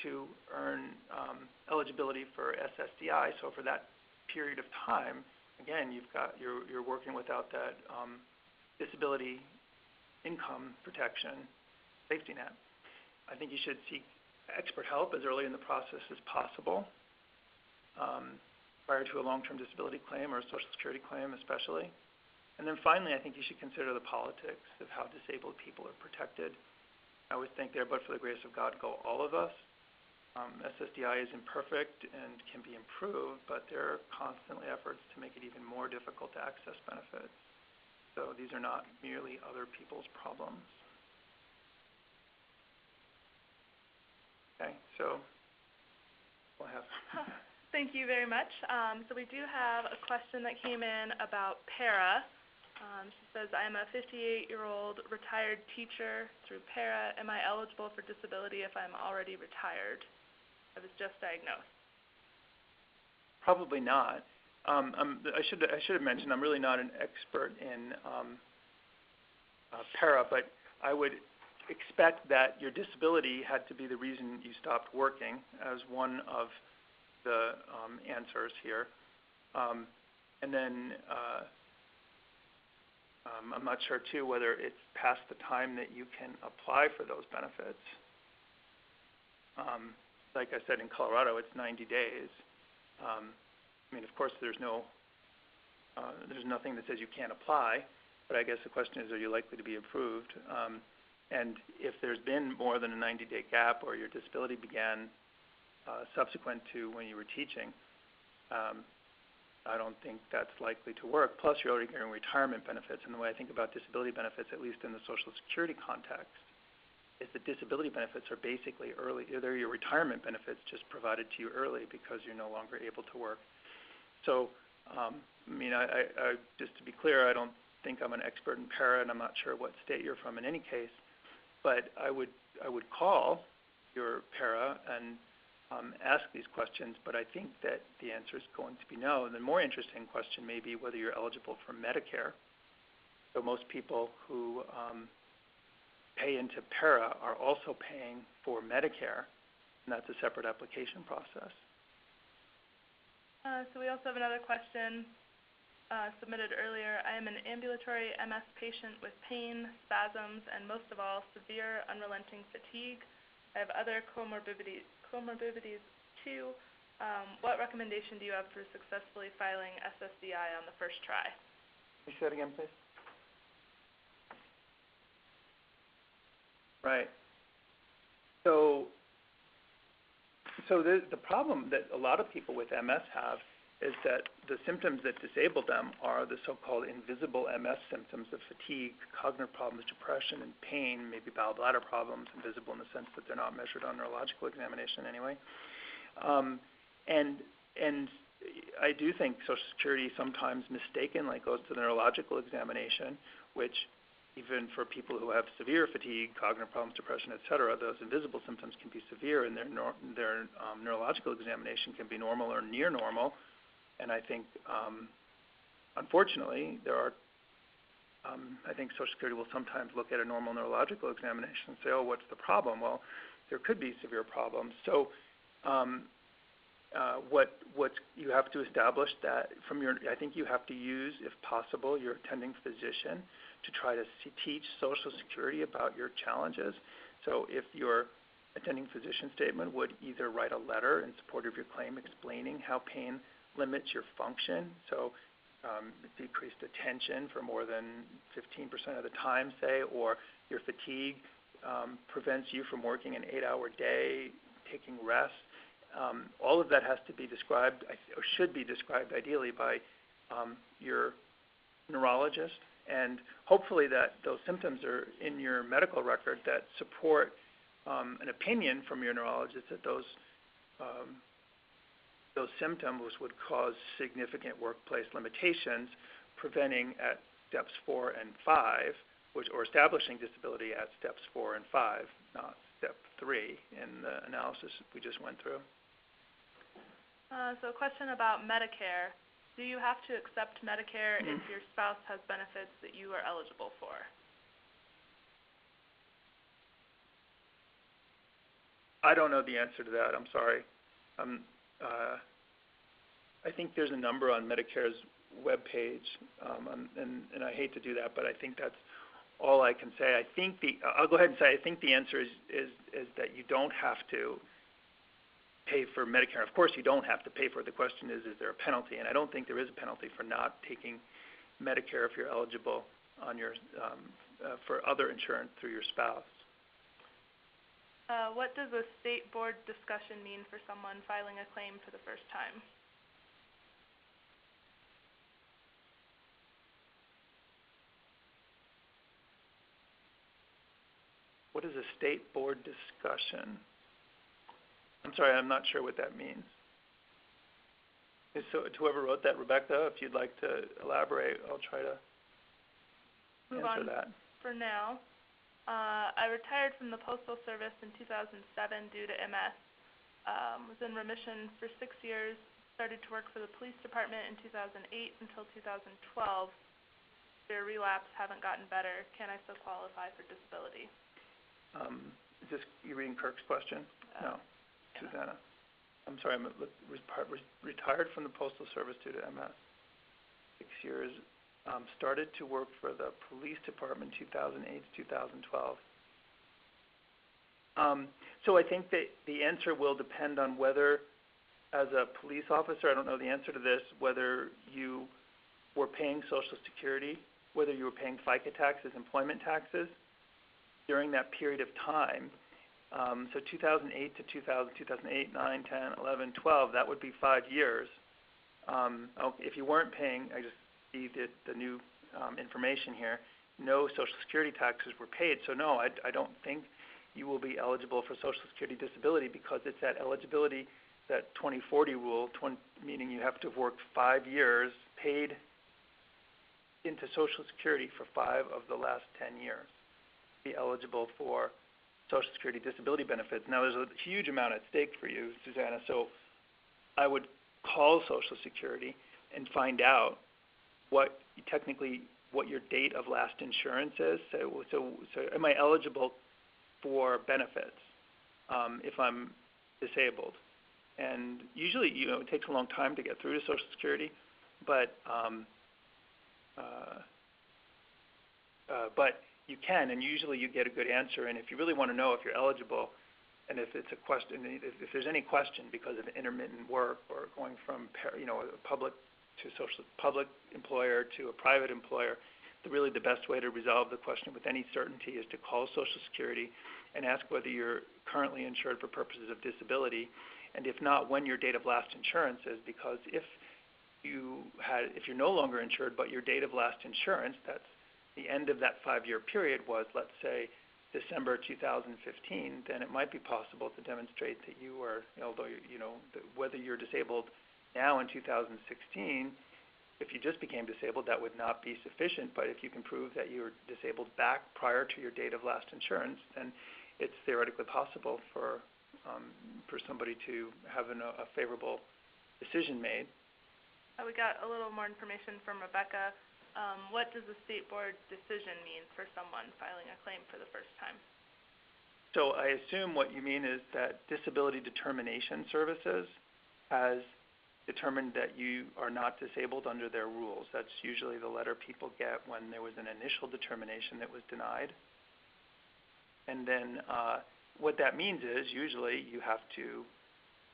to earn eligibility for SSDI. So for that period of time, again, you're working without that disability income protection safety net. I think you should seek expert help as early in the process as possible, prior to a long-term disability claim or a Social Security claim especially. And then finally, I think you should consider the politics of how disabled people are protected. I always think there, but for the grace of God, go all of us. SSDI is imperfect and can be improved, but there are constantly efforts to make it even more difficult to access benefits. So these are not merely other people's problems. Okay, so we'll have. Thank you very much. So we do have a question that came in about para. She says, I am a 58-year-old retired teacher through para. Am I eligible for disability if I'm already retired? I was just diagnosed. Probably not. I should have mentioned I'm really not an expert in para, but I would expect that your disability had to be the reason you stopped working as one of the answers here. And then I'm not sure, too, whether it's past the time that you can apply for those benefits. Like I said, in Colorado, it's 90 days. I mean, of course, there's nothing that says you can't apply, but I guess the question is, are you likely to be approved? And if there's been more than a 90-day gap or your disability began subsequent to when you were teaching, I don't think that's likely to work. Plus, you're already getting retirement benefits. And the way I think about disability benefits, at least in the Social Security context, is that disability benefits are basically early. They're your retirement benefits just provided to you early because you're no longer able to work. So, I mean, I just to be clear, I don't think I'm an expert in para, and I'm not sure what state you're from in any case. But I would call your para and ask these questions, but I think that the answer is going to be no. And the more interesting question may be whether you're eligible for Medicare. So most people who pay into para are also paying for Medicare, and that's a separate application process. So we also have another question submitted earlier. I am an ambulatory MS patient with pain, spasms, and most of all, severe unrelenting fatigue. I have other comorbidities too. What recommendation do you have for successfully filing SSDI on the first try? Can you say that again, please? Right. So the problem that a lot of people with MS have is that the symptoms that disable them are the so-called invisible MS symptoms of fatigue, cognitive problems, depression, and pain, maybe bowel bladder problems, invisible in the sense that they're not measured on neurological examination anyway. And I do think Social Security sometimes mistakenly goes to the neurological examination, which even for people who have severe fatigue, cognitive problems, depression, et cetera, those invisible symptoms can be severe, and their neurological examination can be normal or near normal. And I think, unfortunately, there are, I think Social Security will sometimes look at a normal neurological examination and say, oh, what's the problem? Well, there could be severe problems. So what you have to establish that from your, I think you have to use, if possible, your attending physician to try to teach Social Security about your challenges. So if your attending physician statement would either write a letter in support of your claim explaining how pain limits your function, so decreased attention for more than 15% of the time, say, or your fatigue prevents you from working an 8-hour day, taking rest. All of that has to be described, or should be described ideally by your neurologist, and hopefully that those symptoms are in your medical record that support an opinion from your neurologist that those symptoms would cause significant workplace limitations, preventing at steps 4 and 5, or establishing disability at steps 4 and 5, not step 3 in the analysis we just went through. So a question about Medicare. Do you have to accept Medicare if your spouse has benefits that you are eligible for? I don't know the answer to that. I'm sorry. I think there's a number on Medicare's webpage, and I hate to do that, but I think that's all I can say. I'll go ahead and say I think the answer is that you don't have to pay for Medicare. Of course, you don't have to pay for it. The question is there a penalty? And I don't think there is a penalty for not taking Medicare if you're eligible on your for other insurance through your spouse. What does a state board discussion mean for someone filing a claim for the first time? What is a state board discussion? I'm sorry, I'm not sure what that means. So whoever wrote that, Rebecca, if you'd like to elaborate, I'll try to answer that. For now. I retired from the Postal Service in 2007 due to MS. Was in remission for 6 years, started to work for the police department in 2008 until 2012. Their relapse haven't gotten better. Can I still qualify for disability? Is this you reading Kirk's question? No. Yeah. Susanna. I'm sorry, I'm retired from the Postal Service due to MS. 6 years. Started to work for the police department 2008 to 2012. So I think that the answer will depend on whether, as a police officer, I don't know the answer to this, whether you were paying Social Security, whether you were paying FICA taxes, employment taxes, during that period of time. So 2008 to 2008, 9, 10, 11, 12, that would be 5 years. If you weren't paying, I just see the new information here, no Social Security taxes were paid. So no, I don't think you will be eligible for Social Security disability because it's that eligibility, that 2040 rule, meaning you have to have worked 5 years, paid into Social Security for 5 of the last 10 years, be eligible for Social Security disability benefits. Now, there's a huge amount at stake for you, Susanna, so I would call Social Security and find out what your date of last insurance is. So am I eligible for benefits if I'm disabled? And usually, it takes a long time to get through to Social Security, but you can, and usually you get a good answer. And if you really want to know if you're eligible, and if it's a question, if there's any question because of intermittent work or going from a public to a public employer, to a private employer, really the best way to resolve the question with any certainty is to call Social Security and ask whether you're currently insured for purposes of disability, and if not, when your date of last insurance is, because if you're no longer insured but your date of last insurance, that's the end of that 5-year period was, let's say, December 2015, then it might be possible to demonstrate that you are, although whether you're disabled now in 2016, if you just became disabled, that would not be sufficient. But if you can prove that you were disabled back prior to your date of last insurance, then it's theoretically possible for somebody to have a favorable decision made. We got a little more information from Rebecca. What does the state board decision mean for someone filing a claim for the first time? So I assume what you mean is that Disability Determination Services has determined that you are not disabled under their rules. That's usually the letter people get when there was an initial determination that was denied. And then what that means is usually you have to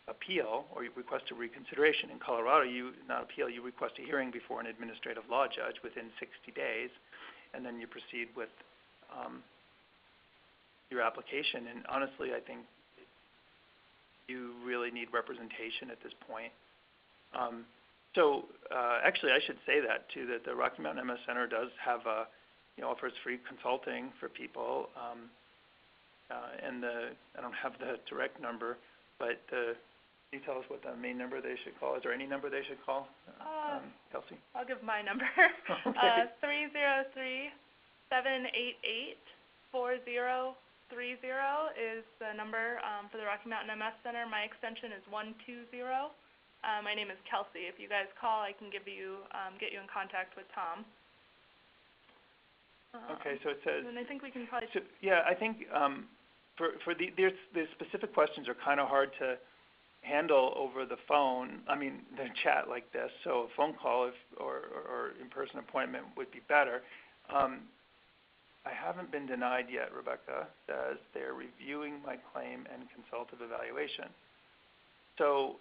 appeal or you request a reconsideration. In Colorado, you not appeal, you request a hearing before an administrative law judge within 60 days, and then you proceed with your application. And honestly, I think you really need representation at this point. Actually, I should say that too, that the Rocky Mountain MS Center does have offers free consulting for people, and I don't have the direct number, but can you tell us what the main number they should call? Is there any number they should call, Kelsey? I'll give my number. Okay. 303-788-4030 is the number for the Rocky Mountain MS Center. My extension is 120. My name is Kelsey. If you guys call, I can get you in contact with Tom. Okay, so it says. And I think we can probably. So, yeah, I think the specific questions are kind of hard to handle over the phone. I mean, the chat like this. So a phone call or in-person appointment would be better. I haven't been denied yet. Rebecca says they're reviewing my claim and consultative evaluation. So.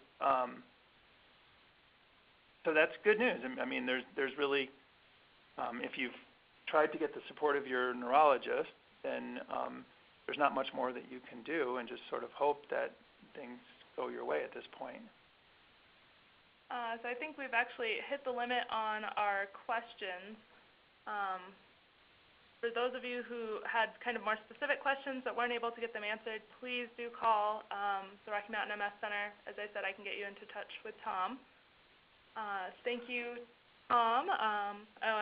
So that's good news. I mean, there's really, if you've tried to get the support of your neurologist, then there's not much more that you can do, and just sort of hope that things go your way at this point. So I think we've actually hit the limit on our questions. For those of you who had kind of more specific questions that weren't able to get them answered, please do call the Rocky Mountain MS Center. As I said, I can get you into touch with Tom. Thank you, Tom. I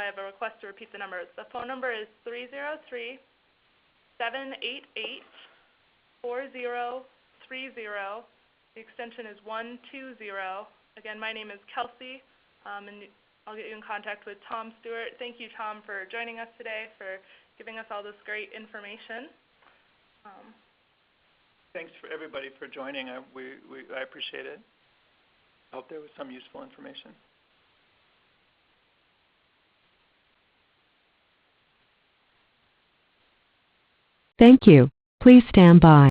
have a request to repeat the number. The phone number is 303-788-4030. The extension is 120. Again, my name is Kelsey, and I'll get you in contact with Tom Stewart. Thank you, Tom, for joining us today, for giving us all this great information. Thanks for everybody for joining. I appreciate it. I hope there was some useful information. Thank you. Please stand by.